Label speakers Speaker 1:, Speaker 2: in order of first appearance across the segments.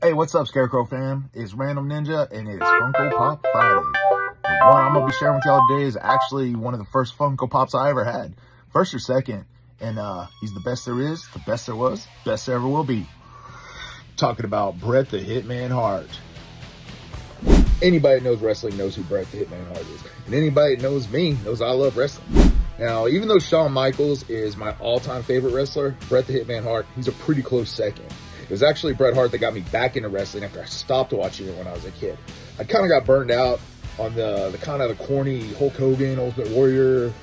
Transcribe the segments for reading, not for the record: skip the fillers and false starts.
Speaker 1: Hey, what's up, Scarecrow fam? It's Random Ninja, and it's Funko Pop Friday. The one I'm going to be sharing with y'all today is actually one of the first Funko Pops I ever had. First or second. And he's the best there is, the best there was, best there ever will be. Talking about Bret the Hitman Hart. Anybody that knows wrestling knows who Bret the Hitman Hart is. And anybody that knows me knows I love wrestling. Now, even though Shawn Michaels is my all-time favorite wrestler, Bret the Hitman Hart, he's a pretty close second. It was actually Bret Hart that got me back into wrestling after I stopped watching it when I was a kid. I kind of got burned out on the kind of the corny Hulk Hogan, Ultimate Warrior,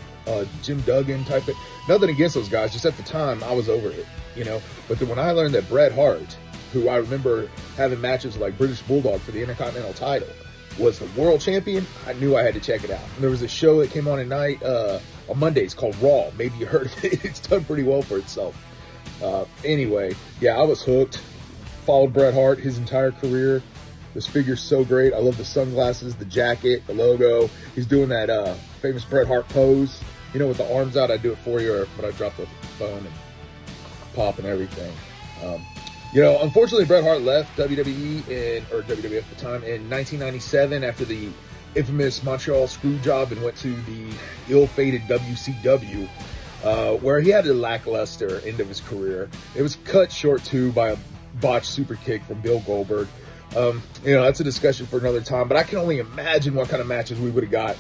Speaker 1: Jim Duggan type of. Nothing against those guys, just at the time I was over it, you know. But then when I learned that Bret Hart, who I remember having matches like British Bulldog for the Intercontinental title, was the world champion, I knew I had to check it out. And there was a show that came on at night on Mondays called Raw. Maybe you heard of it. It's done pretty well for itself. Anyway, yeah, I was hooked. Followed Bret Hart his entire career. This figure's so great. I love the sunglasses, the jacket, the logo. He's doing that famous Bret Hart pose. You know, with the arms out, I do it for you, or when I drop the phone and pop and everything. You know, unfortunately, Bret Hart left WWE or WWF at the time in 1997 after the infamous Montreal Screwjob and went to the ill-fated WCW, where he had a lackluster end of his career. It was cut short, too, by a botched super kick from Bill Goldberg. You know, that's a discussion for another time, but I can only imagine what kind of matches we would have got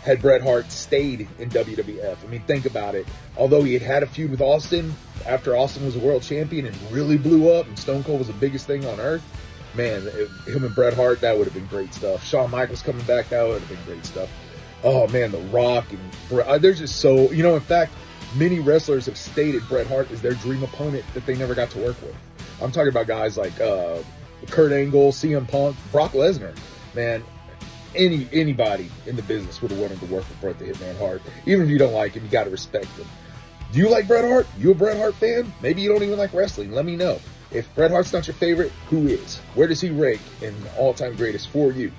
Speaker 1: had Bret Hart stayed in WWF. I mean, think about it. Although he had a feud with Austin after Austin was a world champion and really blew up and Stone Cold was the biggest thing on earth, man, him and Bret Hart, that would have been great stuff. Shawn Michaels coming back, that would have been great stuff. Oh, man, The Rock and Bret, they're just so, you know, in fact, many wrestlers have stated Bret Hart is their dream opponent that they never got to work with. I'm talking about guys like Kurt Angle, CM Punk, Brock Lesnar. Man, anybody in the business would have wanted to work with Bret the Hitman Hart. Even if you don't like him, you got to respect him. Do you like Bret Hart? You a Bret Hart fan? Maybe you don't even like wrestling. Let me know. If Bret Hart's not your favorite, who is? Where does he rank in all-time greatest for you?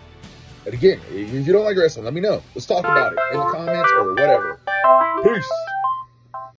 Speaker 1: And again, if you don't like wrestling, let me know. Let's talk about it in the comments or whatever. Peace.